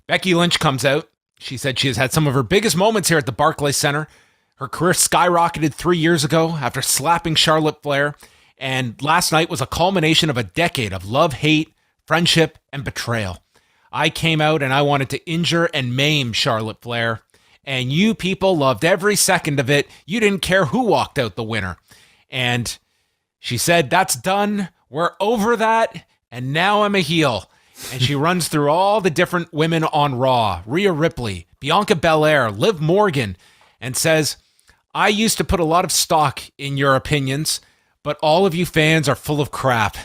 Becky Lynch comes out. She said she has had some of her biggest moments here at the Barclays Center. Her career skyrocketed 3 years ago after slapping Charlotte Flair. And last night was a culmination of a decade of love, hate, friendship, and betrayal. I came out and I wanted to injure and maim Charlotte Flair. And you people loved every second of it. You didn't care who walked out the winner. And she said, that's done. We're over that. And now I'm a heel. And she runs through all the different women on Raw. Rhea Ripley, Bianca Belair, Liv Morgan, and says, I used to put a lot of stock in your opinions, but all of you fans are full of crap.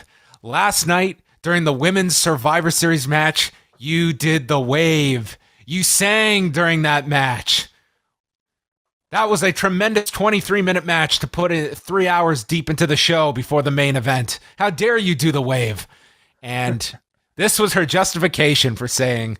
Last night, during the Women's Survivor Series match, you did the wave. You sang during that match. That was a tremendous 23-minute match to put it 3 hours deep into the show before the main event. How dare you do the wave? And this was her justification for saying,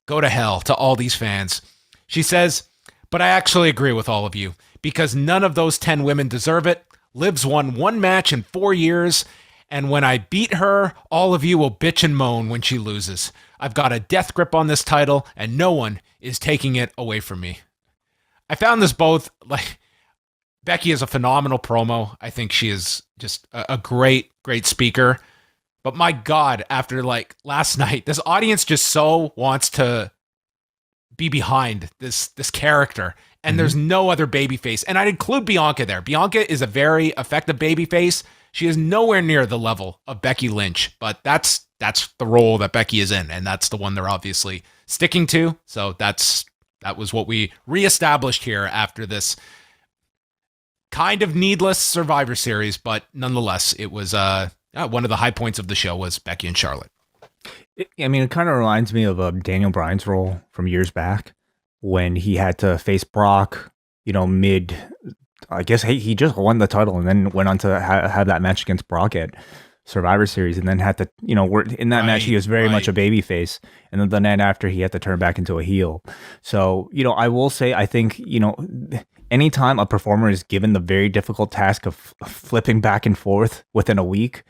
go to hell to all these fans. She says, but I actually agree with all of you because none of those 10 women deserve it. Liv's won one match in 4 years, and when I beat her, all of you will bitch and moan when she loses. I've got a death grip on this title, and no one is taking it away from me. I found this both, like, Becky is a phenomenal promo. I think she is just a great, great speaker. But my God, after like last night, this audience just so wants to be behind this character. And there's no other babyface. And I'd include Bianca there. Bianca is a very effective babyface. She is nowhere near the level of Becky Lynch, but that's the role that Becky is in, and that's the one they're obviously sticking to. So that was what we reestablished here after this kind of needless Survivor Series, but nonetheless, it was one of the high points of the show was Becky and Charlotte. I mean, it kind of reminds me of Daniel Bryan's role from years back when he had to face Brock, mid. I guess he just won the title and then went on to have that match against Brock at Survivor Series, and then had to, in that match he was very much a baby face, and then the night after he had to turn back into a heel. So, I will say, I think, anytime a performer is given the very difficult task of flipping back and forth within a week,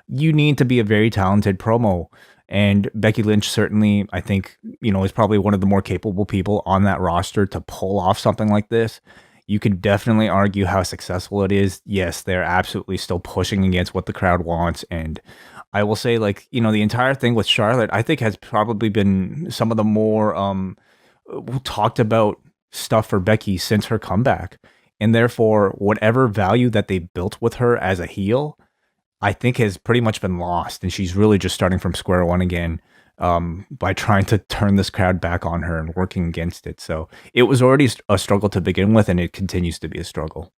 you need to be a very talented promo. And Becky Lynch certainly, I think, is probably one of the more capable people on that roster to pull off something like this. You could definitely argue how successful it is. Yes, they're absolutely still pushing against what the crowd wants. And I will say, the entire thing with Charlotte, I think has probably been some of the more talked about stuff for Becky since her comeback. And therefore, whatever value that they built with her as a heel, I think has pretty much been lost. And she's really just starting from square one again. By trying to turn this crowd back on her and working against it. So it was already a struggle to begin with, and it continues to be a struggle.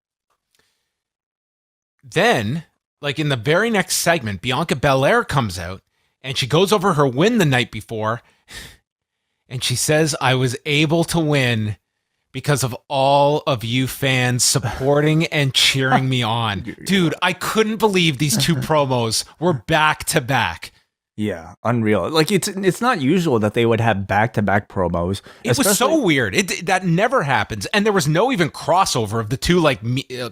Then, in the very next segment, Bianca Belair comes out, and she goes over her win the night before, and she says, I was able to win because of all of you fans supporting and cheering me on. Dude, I couldn't believe these two promos were back to back. Yeah, unreal. It's not usual that they would have back-to-back promos. It was so weird. That never happens, and there was no even crossover of the two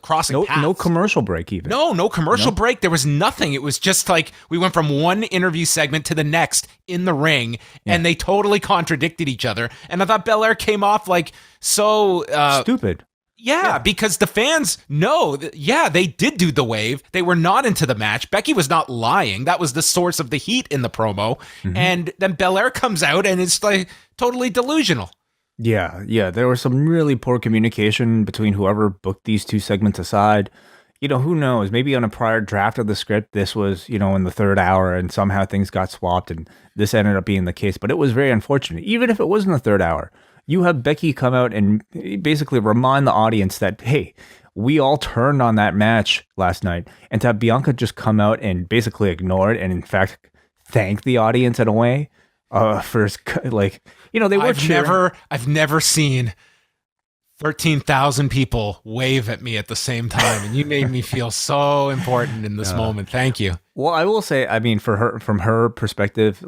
crossing paths. No commercial break even. No commercial break. There was nothing. It was just we went from one interview segment to the next in the ring, and they totally contradicted each other. And I thought Belair came off so stupid. Yeah, because the fans know that, they did do the wave. They were not into the match. Becky was not lying. That was the source of the heat in the promo. Mm-hmm. And then Belair comes out and it's totally delusional. Yeah. There was some really poor communication between whoever booked these two segments aside. Who knows? Maybe on a prior draft of the script, this was, in the third hour and somehow things got swapped and this ended up being the case. But it was very unfortunate. Even if it was in the third hour, you have Becky come out and basically remind the audience that, hey, we all turned on that match last night. And to have Bianca just come out and basically ignore it and, in fact, thank the audience in a way for, they were cheering. I've never seen 13,000 people wave at me at the same time. And you made me feel so important in this moment. Thank you. Well, I will say, from her perspective,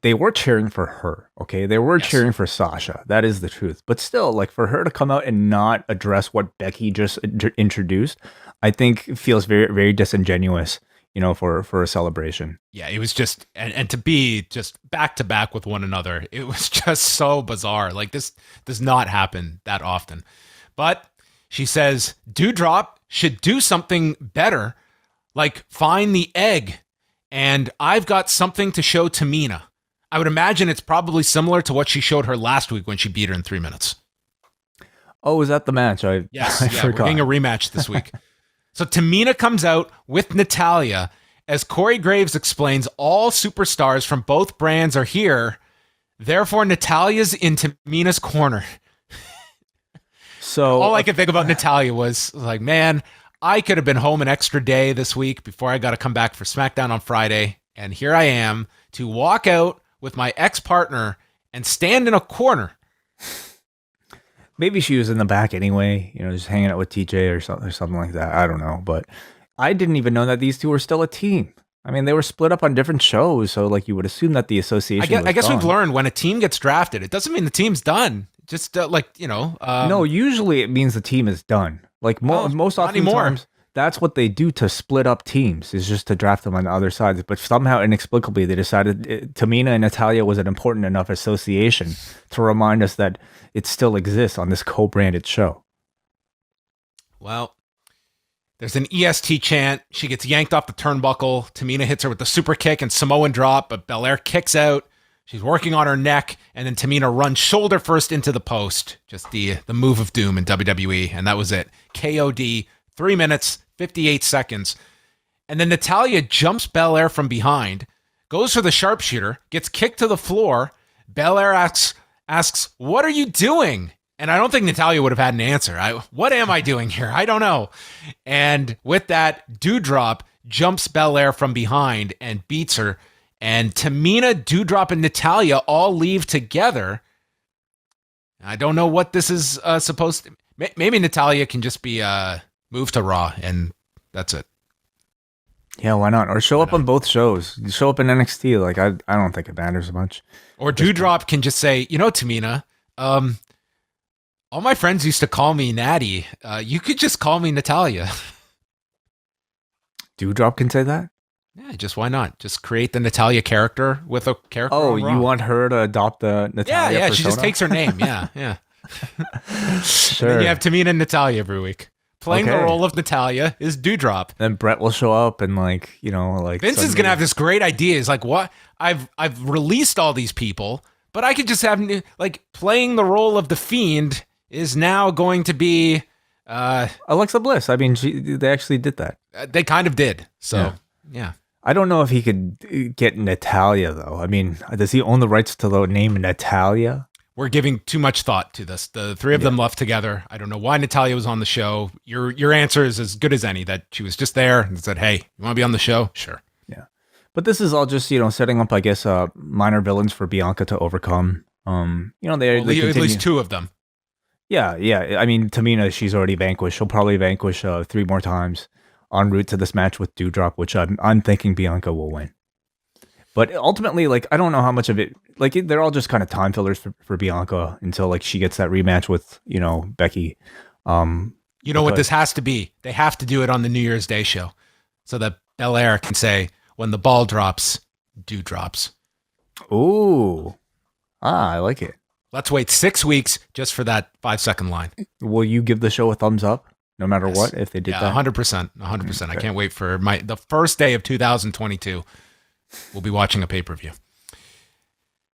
they were cheering for her, okay? They were cheering for Sasha. That is the truth. But still, for her to come out and not address what Becky just introduced, I think feels very, very disingenuous. for a celebration. Yeah, it was just, and to be just back to back with one another, it was just so bizarre. Like, this does not happen that often. But she says Dewdrop should do something better, like find the egg. And I've got something to show Tamina. I would imagine it's probably similar to what she showed her last week when she beat her in 3 minutes. Oh, is that the match? Yes, I yeah, we're forgot. getting a rematch this week. So Tamina comes out with Natalya. As Corey Graves explains, all superstars from both brands are here. Therefore, Natalya's in Tamina's corner. So All I could think about Natalya was like, man, I could have been home an extra day this week before I got to come back for SmackDown on Friday. And here I am to walk out with my ex-partner and stand in a corner. maybe she was in the back anyway, just hanging out with TJ or something like that. I don't know, but I didn't even know that these two were still a team. I mean, they were split up on different shows, so like you would assume that the association. I guess gone. we've learned when a team gets drafted, it doesn't mean the team's done. Just no, usually it means the team is done. Like most often times, that's what they do to split up teams, is just to draft them on the other sides. But somehow, inexplicably, they decided Tamina and Natalya was an important enough association to remind us that it still exists on this co-branded show. Well, there's an EST chant. She gets yanked off the turnbuckle. Tamina hits her with the super kick and Samoan drop, but Belair kicks out. She's working on her neck, and then Tamina runs shoulder first into the post. Just the move of doom in WWE, and that was it. KOD, 3 minutes, 58 seconds. And then Natalya jumps Belair from behind, goes for the sharpshooter, gets kicked to the floor. Belair asks, "What are you doing?" And I don't think Natalya would have had an answer. What am I doing here? I don't know. And with that, Dewdrop jumps Belair from behind and beats her. And Tamina, Dewdrop, and Natalya all leave together. I don't know what this is supposed to... Maybe Natalya can just be moved to Raw, and that's it. Yeah, why not? Or show up on both shows. Show up in NXT. Like, I don't think it matters much. Or Dewdrop can just say, Tamina, all my friends used to call me Natty. You could just call me Natalya. Dewdrop can say that? Yeah, just why not? Just create the Natalya character with a character. Oh, you want her to adopt the Natalya persona? She just takes her name. Yeah. Sure. And then you have Tamina and Natalya every week. Playing the role of Natalya is Dewdrop. Then Brett will show up and Vince is gonna have this great idea. He's like, what? I've released all these people, but I could just have playing the role of the Fiend is now going to be Alexa Bliss. I mean, they actually did that. They kind of did. So yeah. I don't know if he could get Natalya though. I mean, does he own the rights to the name Natalya? We're giving too much thought to this. The three of them left together. I don't know why Natalya was on the show. Your answer is as good as any, that she was just there and said, "Hey, you want to be on the show?" Sure. Yeah. But this is all just, setting up, I guess, minor villains for Bianca to overcome. They at least two of them. Yeah. I mean, Tamina, she's already vanquished. She'll probably vanquish 3 more times en route to this match with Dewdrop, which I'm thinking Bianca will win. But ultimately, I don't know how much of it, they're all just kind of time fillers for Bianca until, she gets that rematch with, Becky. What this has to be? They have to do it on the New Year's Day show so that Belair can say, when the ball drops, Dewdrops. Ooh. I like it. Let's wait 6 weeks just for that 5-second line. Will you give the show a thumbs up no matter what if they did that? 100%. 100%. Okay. I can't wait for the first day of 2022. We'll be watching a pay-per-view.